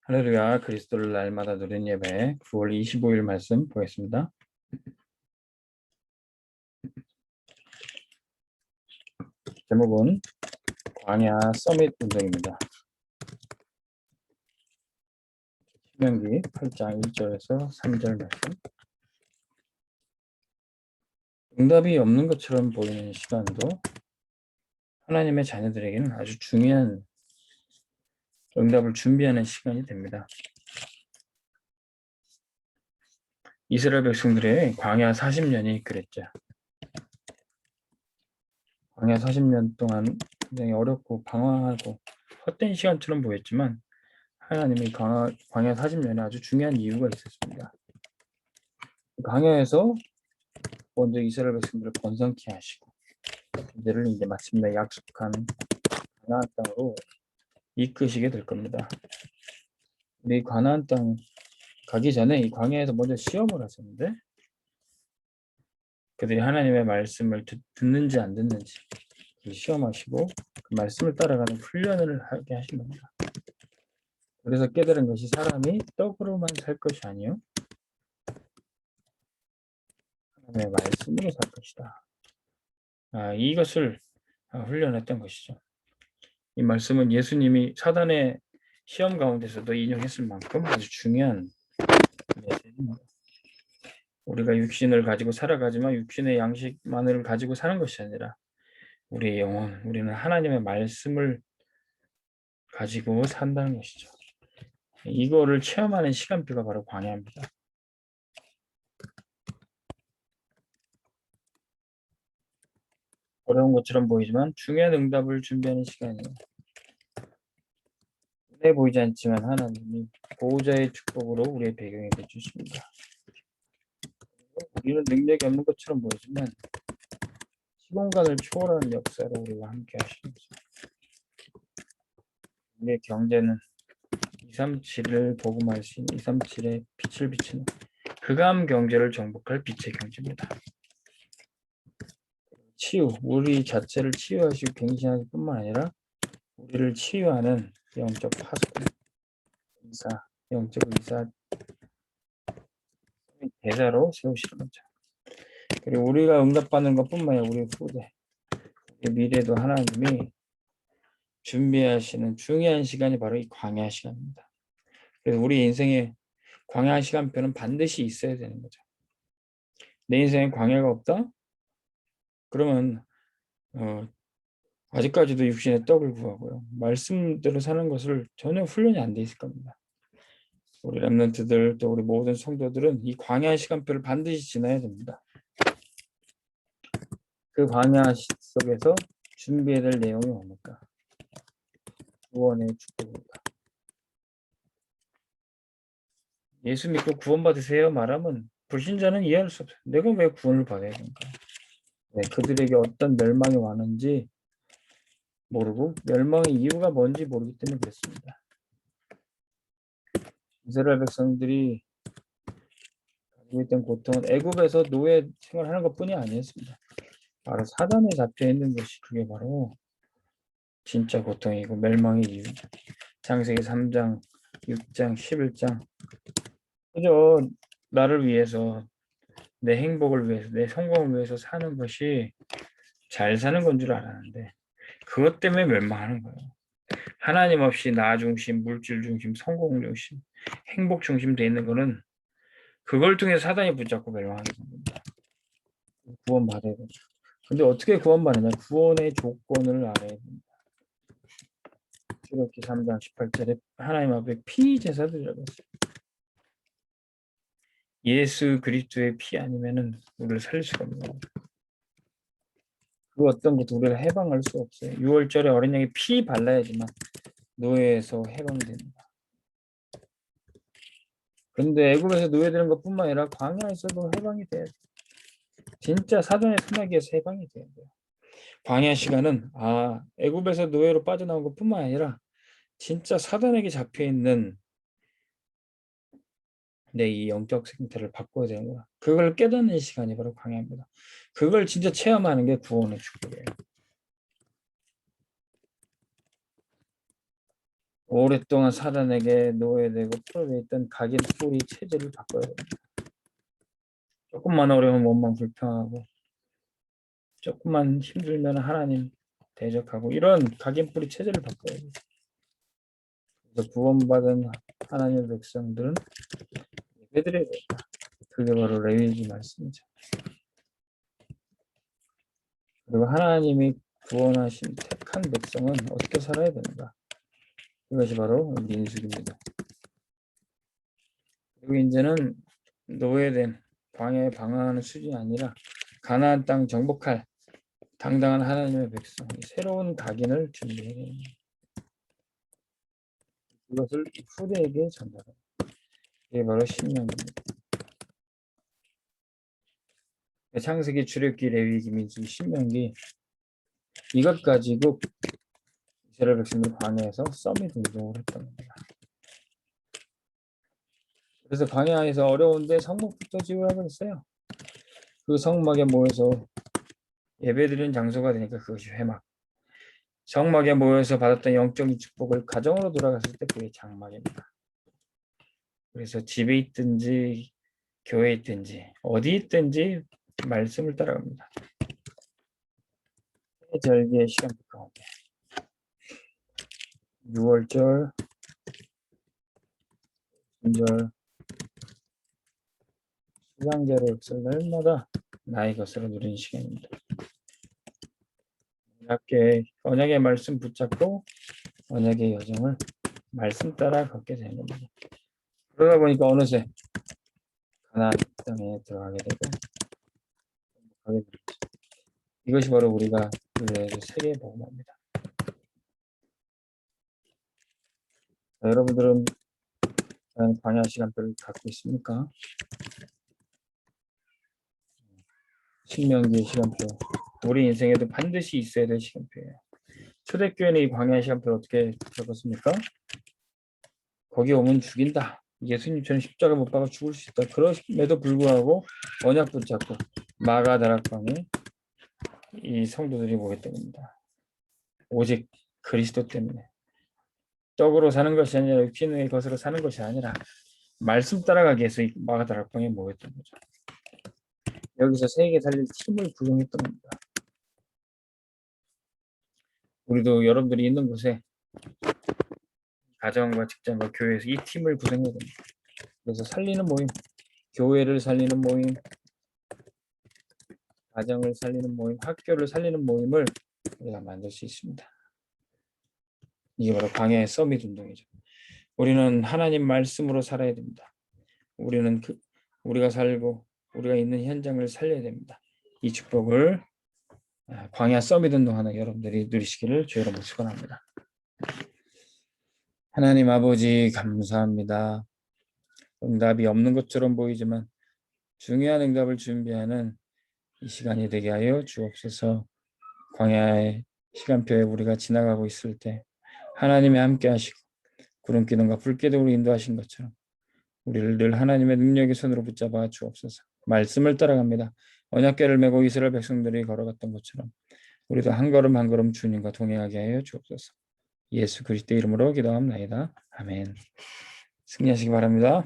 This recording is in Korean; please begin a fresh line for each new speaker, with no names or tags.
할렐루야. 그리스도를 날마다 누리는 예배 9월 25일 말씀 보겠습니다. 제목은 광야 서밋 운동입니다. 신명기 8장 1절에서 3절 말씀. 응답이 없는 것처럼 보이는 시간도 하나님의 자녀들에게는 아주 중요한 응답을 준비하는 시간이 됩니다. 이스라엘 백성들의 광야 40년이 그랬죠. 광야 40년 동안 굉장히 어렵고 방황하고 헛된 시간처럼 보였지만 하나님이 광야 40년에 아주 중요한 이유가 있었습니다. 광야에서 먼저 이스라엘 백성들을 번성케 하시고 그들을 이제 마침내 약속한 가나안 땅으로 이끄시게 될 겁니다. 우리 가나안 땅 가기 전에 이 광야에서 먼저 시험을 하셨는데 그들이 하나님의 말씀을 듣는지 안 듣는지 시험하시고 그 말씀을 따라가는 훈련을 하게 하신 겁니다. 그래서 깨달은 것이 사람이 떡으로만 살 것이 아니요 하나님의 말씀으로 살 것이다. 이것을 훈련했던 것이죠. 이 말씀은 예수님이 사단의 시험 가운데서도 인용했을 만큼 아주 중요한 메시지입니다. 우리가 육신을 가지고 살아가지만 육신의 양식만을 가지고 사는 것이 아니라 우리의 영혼, 우리는 하나님의 말씀을 가지고 산다는 것이죠. 이거를 체험하는 시간표가 바로 광야입니다. 어려운 것처럼 보이지만 중요한 응답을 준비하는 시간이에요. 눈에 보이지 않지만 하나님이 보호자의 축복으로 우리의 배경이 되어주십니다. 우리는 능력이 없는 것처럼 보이지만 시공간을 초월하는 역사로 우리와 함께 하시는 거죠. 우리의 경제는 237을 복음할 수 있는 237의 빛을 비치는 흑암 경제를 정복할 빛의 경제입니다. 치유, 우리 자체를 치유하시고 갱신하실 뿐만 아니라 우리를 치유하는 영적 파수꾼, 의사, 영적 의사, 대사로 세우시는 거죠. 그리고 우리가 응답받는 것뿐만 아니라 우리 후대, 우리 미래도 하나님이 준비하시는 중요한 시간이 바로 이 광야 시간입니다. 그래서 우리 인생의 광야 시간표는 반드시 있어야 되는 거죠. 내 인생에 광야가 없다? 그러면 아직까지도 육신의 떡을 구하고요. 말씀대로 사는 것을 전혀 훈련이 안 돼 있을 겁니다. 우리 렘넌트들 또 우리 모든 성도들은 이 광야 시간표를 반드시 지나야 됩니다. 그 광야 속에서 준비해야 될 내용이 뭡니까? 구원의 축복입니다. 예수 믿고 구원받으세요 말하면 불신자는 이해할 수 없어요. 내가 왜 구원을 받아야 되는가? 네, 그들에게 어떤 멸망이 왔는지 모르고 멸망의 이유가 뭔지 모르기 때문에 그렇습니다. 이스라엘 백성들이 가지고 있던 고통은 애굽에서 노예 생활하는 것뿐이 아니었습니다. 바로 사단에 잡혀 있는 것이 그게 바로 진짜 고통이고 멸망의 이유죠. 창세기 3장, 6장, 11장 그저 나를 위해서 내 행복을 위해서 내 성공을 위해서 사는 것이 잘 사는 건 줄 알았는데 그것 때문에 멸망하는 거예요. 하나님 없이 나 중심, 물질 중심, 성공 중심, 행복 중심 돼 있는 거는 그걸 통해 사단이 붙잡고 멸망하게 됩니다. 구원받아야 되죠. 근데 어떻게 구원받느냐? 구원의 조건을 알아야 됩니다. 출애굽기 3장 18절에 하나님 앞에 피 제사 드리라고 했어요. 예수 그리스도의 피 아니면은 우리를 살릴 수가 없는 겁니다. 그 어떤 것도 우리를 해방할 수 없어요. 6월절에 어린 양이 피 발라야지만 노예에서 해방됩니다. 그런데 애굽에서 노예되는 것뿐만 아니라 광야에서도 해방이 돼야 돼요. 진짜 사단의 소나기에서 해방이 돼야 돼요. 광야 시간은 애굽에서 노예로 빠져나온 것뿐만 아니라 진짜 사단에게 잡혀있는 내 이 영적 생태를 바꿔야 되는 거야. 그걸 깨닫는 시간이 바로 광야입니다. 그걸 진짜 체험하는 게 구원의 축복이에요. 오랫동안 사단에게 노예되고 풀어져 있던 각인 뿌리 체제를 바꿔야 됩니다. 조금만 어려우면 원망 불평하고 조금만 힘들면 하나님 대적하고 이런 각인 뿌리 체제를 바꿔야 돼요. 그래서 구원받은 하나님의 백성들은 예배드려야 된다. 그게 바로 레위기 말씀이죠. 그리고 하나님이 구원하신 택한 백성은 어떻게 살아야 되는가? 이것이 바로 민수기입니다. 그리고 이제는 노예된 광야에 방황하는 수준이 아니라 가나안 땅 정복할 당당한 하나님의 백성, 새로운 각인을 준비해야 됩니다. 이것을 후대에게 전달합니다. 이게 바로 신명기입니다. 창세기, 출애굽기, 레위기, 민수기, 신명기 이것 가지고 이스라엘 백성들이 광야에서 서밋 운동을 했던 겁니다. 그래서 광야에서 어려운데 성막부터 지으라고 했어요. 그 성막에 모여서 예배드리는 장소가 되니까 그것이 회막. 성막에 모여서 받았던 영적인 축복을 가정으로 돌아갔을 때 그게 장막입니다. 그래서 집에 있든지 교회에 있든지 어디 있든지 말씀을 따라갑니다. 절기의 시간 가운데 6월절, 분절, 수장제로 역설 날마다 나의 것으로 누리는 시간입니다. 언약의 말씀 붙잡고 언약의 여정을 말씀 따라 걷게 되는 겁니다. 그러다 보니까 어느새 가나안 땅에 들어가게 되고 행복하게 되죠. 이것이 바로 우리가 누려야 될 세계 복음입니다. 여러분들은 광야 시간표를 갖고 있습니까? 신명기의 시간표. 우리 인생에도 반드시 있어야 될 시간표예요. 초대교회는 이 광야 시간표를 어떻게 적었습니까? 거기 오면 죽인다. 예수님처럼 십자가 못 박아 죽을 수 있다. 그럼에도 불구하고 언약 붙잡고 마가다락방에 이 성도들이 모였던 겁니다. 오직 그리스도 때문에. 떡으로 사는 것이 아니라 피의 것으로 사는 것이 아니라 말씀 따라가기 위해서 이 마가다락방에 모였던 거죠. 여기서 세계 살릴 팀을 구성했던 겁니다. 우리도 여러분들이 있는 곳에 가정과 직장과 교회에서 이 팀을 구성해야 됩니다. 그래서 살리는 모임, 교회를 살리는 모임, 가정을 살리는 모임, 학교를 살리는 모임을 우리가 만들 수 있습니다. 이게 바로 광야의 서밋 운동이죠. 우리는 하나님 말씀으로 살아야 됩니다. 우리는 우리가 살고 우리가 있는 현장을 살려야 됩니다. 이 축복을 광야 서밋 운동 하나 여러분들이 누리시기를 주의 이름으로 축원합니다. 하나님 아버지 감사합니다. 응답이 없는 것처럼 보이지만 중요한 응답을 준비하는 이 시간이 되게 하여 주옵소서. 광야의 시간표에 우리가 지나가고 있을 때 하나님이 함께 하시고 구름 기둥과 불 기둥으로 인도하신 것처럼 우리를 늘 하나님의 능력의 손으로 붙잡아 주옵소서. 말씀을 따라갑니다. 언약궤를 메고 이스라엘 백성들이 걸어갔던 것처럼 우리도 한 걸음 한 걸음 주님과 동행하게 하여 주옵소서. 예수 그리스도 이름으로 기도합니다. 아멘. 승리하시기 바랍니다.